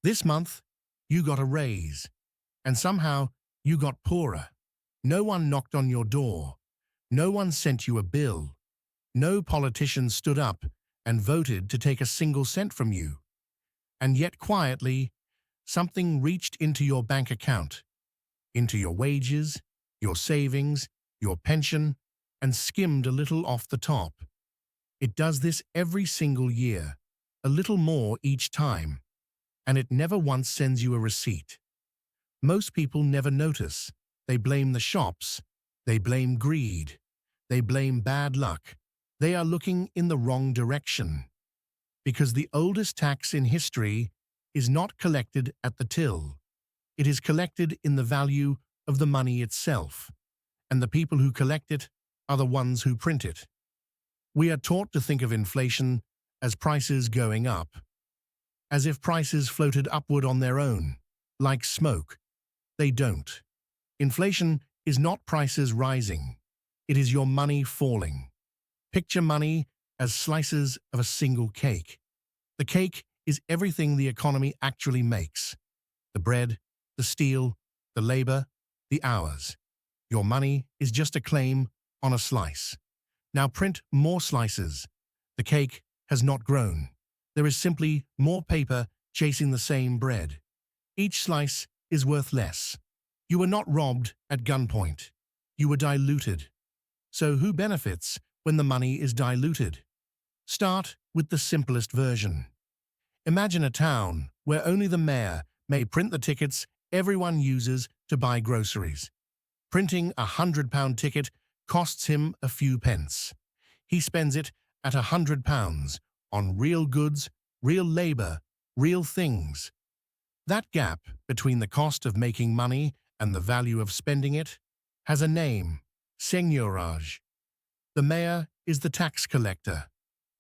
This month, you got a raise, and somehow you got poorer. No one knocked on your door. No one sent you a bill. No politician stood up and voted to take a single cent from you. And yet quietly, something reached into your bank account, into your wages, your savings, your pension, and skimmed a little off the top. It does this every single year, a little more each time, and it never once sends you a receipt. Most people never notice. They blame the shops. They blame greed. They blame bad luck. They are looking in the wrong direction. Because the oldest tax in history is not collected at the till. It is collected in the value of the money itself, and the people who collect it are the ones who print it. We are taught to think of inflation as prices going up, as if prices floated upward on their own, like smoke. They don't. Inflation is not prices rising. It is your money falling. Picture money as slices of a single cake. The cake is everything the economy actually makes. The bread, the steel, the labor, the hours. Your money is just a claim on a slice. Now print more slices. The cake has not grown. There is simply more paper chasing the same bread. Each slice is worth less. You were not robbed at gunpoint. You were diluted. So who benefits when the money is diluted? Start with the simplest version. Imagine a town where only the mayor may print the tickets everyone uses to buy groceries. Printing £100 ticket costs him a few pence. He spends it at £100 on real goods, real labor, real things. That gap between the cost of making money and the value of spending it has a name: Seigniorage. The mayor is the tax collector.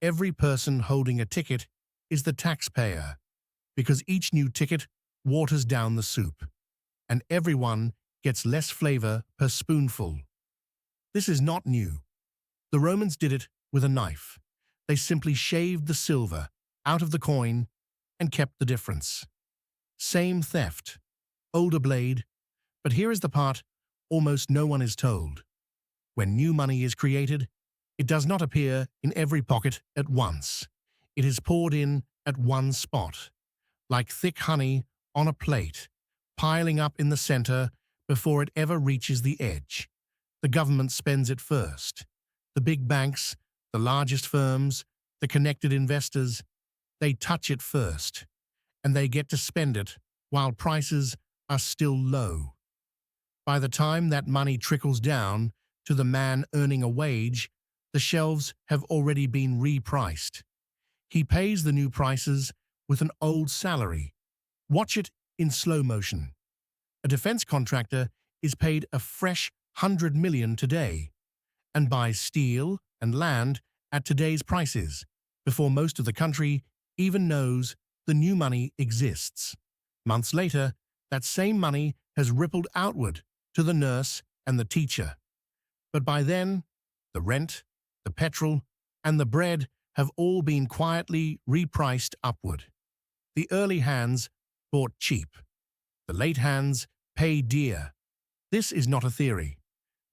Every person holding a ticket is the taxpayer, because each new ticket waters down the soup, and everyone gets less flavor per spoonful. This is not new. The Romans did it with a knife. They simply shaved the silver out of the coin and kept the difference. Same theft, older blade, but here is the part almost no one is told. When new money is created, it does not appear in every pocket at once. It is poured in at one spot, like thick honey on a plate, piling up in the center before it ever reaches the edge. The government spends it first. The big banks, the largest firms, the connected investors, they touch it first, and they get to spend it while prices are still low. By the time that money trickles down to the man earning a wage, the shelves have already been repriced. He pays the new prices with an old salary. Watch it in slow motion. A defense contractor is paid a fresh $100 million today and buys steel and land at today's prices before most of the country even knows the new money exists. Months later, that same money has rippled outward to the nurse and the teacher. But by then, the rent, the petrol, and the bread have all been quietly repriced upward. The early hands bought cheap. The late hands pay dear. This is not a theory.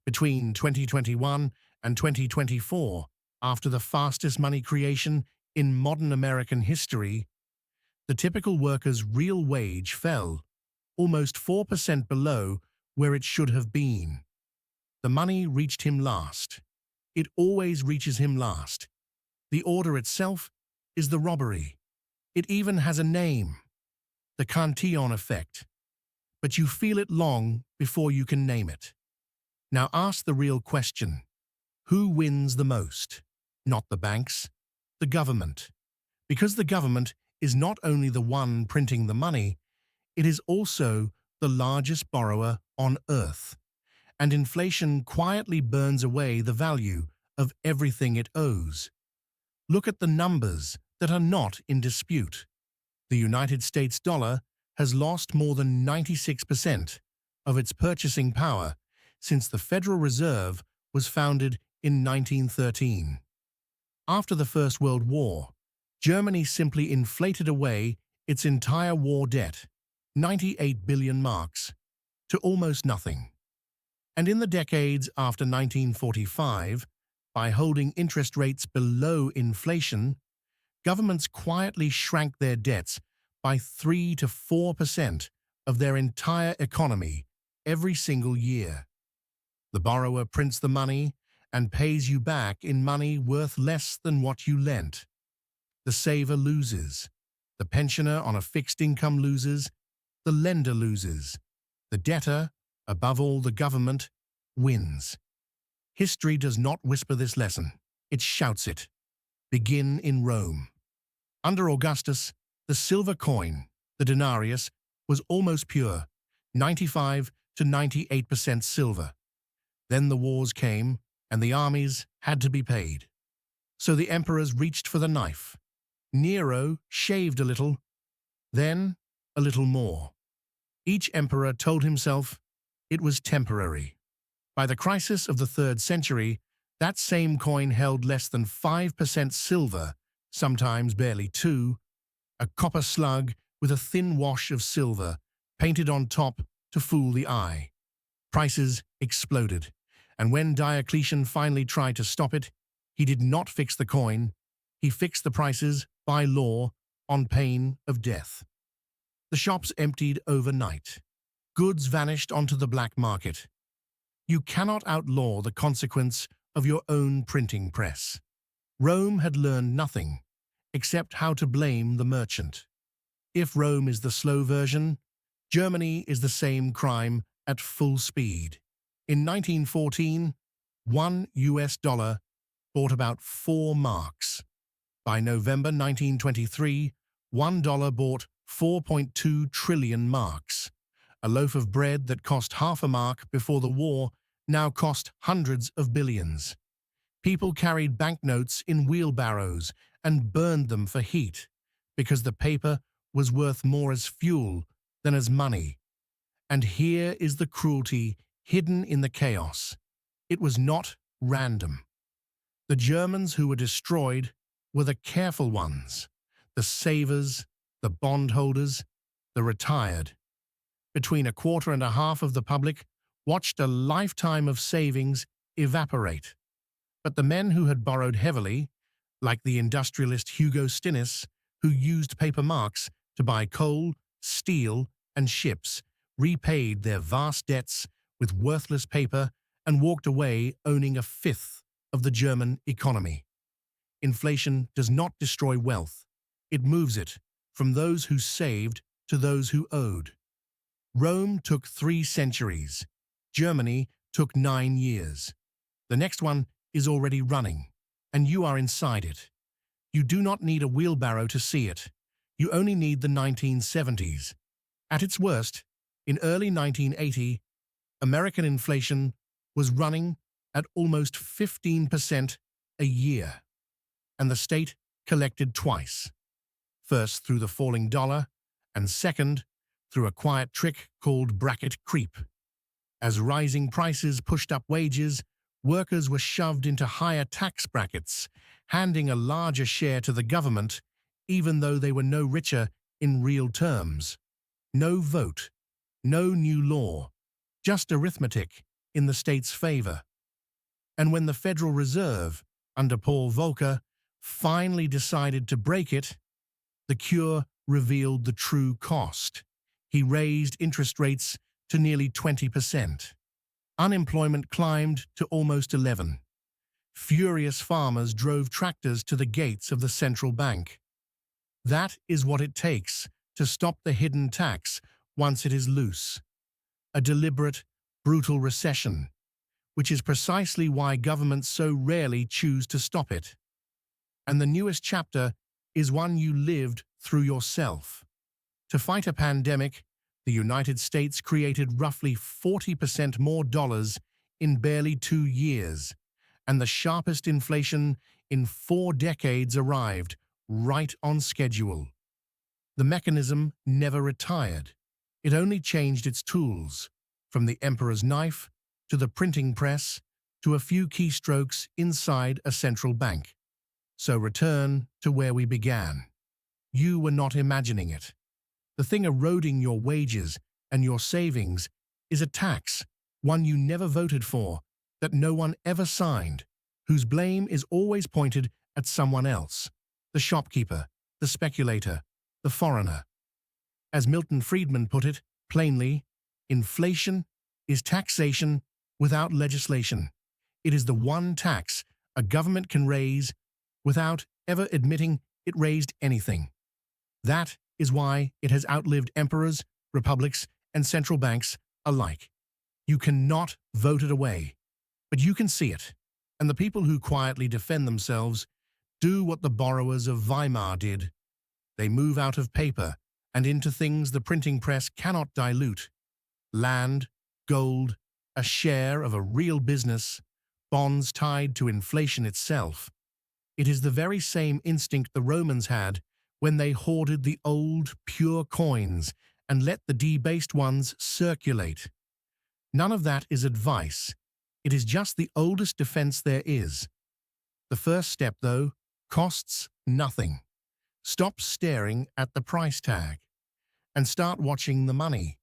Between 2021 and 2024, after the fastest money creation in modern American history, the typical worker's real wage fell almost 4% below where it should have been. The money reached him last. It always reaches him last. The order itself is the robbery. It even has a name, the Cantillon effect. But you feel it long before you can name it. Now ask the real question. Who wins the most? Not the banks, the government. Because the government is not only the one printing the money, it is also the largest borrower on earth. And inflation quietly burns away the value of everything it owes. Look at the numbers that are not in dispute. The United States dollar has lost more than 96% of its purchasing power since the Federal Reserve was founded in 1913. After the First World War, Germany simply inflated away its entire war debt, 98 billion marks, to almost nothing. And in the decades after 1945, by holding interest rates below inflation, governments quietly shrank their debts by 3 to 4% of their entire economy every single year. The borrower prints the money and pays you back in money worth less than what you lent. The saver loses. The pensioner on a fixed income loses. The lender loses. The debtor, above all the government, wins. History does not whisper this lesson. It shouts it. Begin in Rome. Under Augustus, the silver coin, the denarius, was almost pure, 95 to 98% silver. Then the wars came, and the armies had to be paid. So the emperors reached for the knife. Nero shaved a little, then a little more. Each emperor told himself it was temporary. By the crisis of the 3rd century, that same coin held less than 5% silver, sometimes barely 2%, a copper slug with a thin wash of silver painted on top to fool the eye. Prices exploded, and when Diocletian finally tried to stop it, he did not fix the coin, he fixed the prices by law on pain of death. The shops emptied overnight. Goods vanished onto the black market. You cannot outlaw the consequence of your own printing press. Rome had learned nothing, except how to blame the merchant. If Rome is the slow version, Germany is the same crime at full speed. In 1914, $1 bought about 4 marks. By November 1923, $1 bought 4.2 trillion marks. A loaf of bread that cost half a mark before the war now cost hundreds of billions. People carried banknotes in wheelbarrows and burned them for heat because the paper was worth more as fuel than as money. And here is the cruelty hidden in the chaos. It was not random. The Germans who were destroyed were the careful ones, the savers, the bondholders, the retired. Between a quarter and a half of the public watched a lifetime of savings evaporate. But the men who had borrowed heavily, like the industrialist Hugo Stinnes, who used paper marks to buy coal, steel, and ships, repaid their vast debts with worthless paper and walked away owning a fifth of the German economy. Inflation does not destroy wealth. It moves it from those who saved to those who owed. Rome took 3 centuries. Germany took 9 years. The next one is already running, and you are inside it. You do not need a wheelbarrow to see it. You only need the 1970s. At its worst, in early 1980, American inflation was running at almost 15% a year, and the state collected twice. First through the falling dollar, and second through a quiet trick called bracket creep. As rising prices pushed up wages, workers were shoved into higher tax brackets, handing a larger share to the government, even though they were no richer in real terms. No vote, no new law, just arithmetic in the state's favor. And when the Federal Reserve, under Paul Volcker, finally decided to break it, the cure revealed the true cost. He raised interest rates to nearly 20%. Unemployment climbed to almost 11%. Furious farmers drove tractors to the gates of the central bank. That is what it takes to stop the hidden tax once it is loose. A deliberate, brutal recession, which is precisely why governments so rarely choose to stop it. And the newest chapter is one you lived through yourself. To fight a pandemic, the United States created roughly 40% more dollars in barely 2 years, and the sharpest inflation in 4 decades arrived right on schedule. The mechanism never retired. It only changed its tools, from the emperor's knife to the printing press to a few keystrokes inside a central bank. So return to where we began. You were not imagining it. The thing eroding your wages and your savings is a tax, one you never voted for, that no one ever signed, whose blame is always pointed at someone else, the shopkeeper, the speculator, the foreigner. As Milton Friedman put it, plainly, inflation is taxation without legislation. It is the one tax a government can raise without ever admitting it raised anything. That is why it has outlived emperors, republics, and central banks alike. You cannot vote it away, but you can see it. And the people who quietly defend themselves do what the borrowers of Weimar did. They move out of paper and into things the printing press cannot dilute. Land, gold, a share of a real business, bonds tied to inflation itself. It is the very same instinct the Romans had when they hoarded the old, pure coins and let the debased ones circulate. None of that is advice. It is just the oldest defense there is. The first step, though, costs nothing. Stop staring at the price tag and start watching the money.